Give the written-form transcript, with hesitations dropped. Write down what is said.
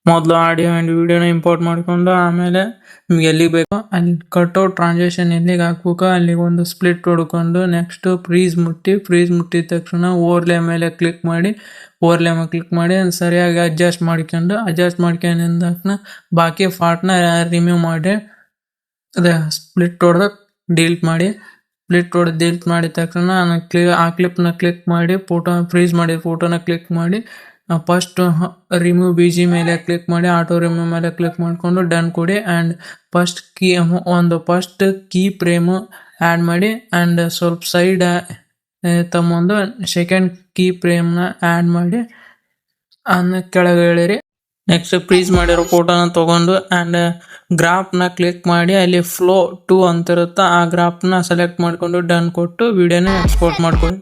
ಮೊದಲು audio and ವಿಡಿಯೋನ import ಮಾಡ್ಕೊಂಡು ಆಮೇಲೆ ನಿಮ್ಗೆ ಎಲ್ಲಿಗೆ ಬೇಕೋ ಅಲ್ಲಿ ಕಟ್ಔಟ್ ಟ್ರಾನ್ಸಾಕ್ಷನ್ ಎಲ್ಲಿಗೆ ಹಾಕ್ಬೇಕೋ ಅಲ್ಲಿಗೆ ಒಂದು ಸ್ಪ್ಲಿಟ್ ಹೊಡ್ಕೊಂಡು ನೆಕ್ಸ್ಟ್ ಫ್ರೀಸ್ ಮುಟ್ಟಿದ ತಕ್ಷಣ ಓವರ್ಲೇ ಮೇಲೆ ಕ್ಲಿಕ್ ಮಾಡಿ ಅದನ್ನ ಸರಿಯಾಗಿ ಅಡ್ಜಸ್ಟ್ ಮಾಡ್ಕೊಂಡಿಂದ ತಕ್ಷಣ ಬಾಕಿ ಪಾರ್ಟ್ನ ರಿಮೂವ್ ಮಾಡಿ ಅದೇ ಸ್ಪ್ಲಿಟ್ ಹೊಡೆದ ಡಿಲೀಟ್ ಮಾಡಿದ ತಕ್ಷಣ ಆ ಕ್ಲಿಪ್ನ ಕ್ಲಿಕ್ ಮಾಡಿ ಫ್ರೀಸ್ ಮಾಡಿದ ಫೋಟೋನ ಕ್ಲಿಕ್ ಮಾಡಿ ಫಸ್ಟ್ ರಿಮೂವ್ ಬಿಜಿ ಮೇಲೆ ಕ್ಲಿಕ್ ಮಾಡಿ ಆಟೋ ರಿಮೂವ್ ಮೇಲೆ ಕ್ಲಿಕ್ ಮಾಡಿಕೊಂಡು ಡನ್ ಕೊಡಿ and first key frame add ಮಾಡಿ ಆ್ಯಂಡ್ ಸ್ವಲ್ಪ ಸೈಡ್ ತಮ್ಮೊಂದು ಸೆಕೆಂಡ್ ಕೀ ಫ್ರೇಮ್ನ ಆ್ಯಡ್ ಮಾಡಿ ಅದನ್ನ ಕೆಳಗೆ ಎಳಿರಿ. ನೆಕ್ಸ್ಟ್ ಫ್ರೀಸ್ ಮಾಡಿರೋ ಫೋಟೋನ ತಗೊಂಡು ಆ್ಯಂಡ್ ಗ್ರಾಫ್ನ ಕ್ಲಿಕ್ ಮಾಡಿ ಅಲ್ಲಿ ಫ್ಲೋ 2 ಅಂತಿರುತ್ತೆ ಆ ಗ್ರಾಫ್ನ ಸೆಲೆಕ್ಟ್ ಮಾಡಿಕೊಂಡು ಡನ್ ಕೊಟ್ಟು ವಿಡಿಯೋನ ಎಕ್ಸ್ಪೋರ್ಟ್ ಮಾಡ್ಕೊಳ್ಳಿ.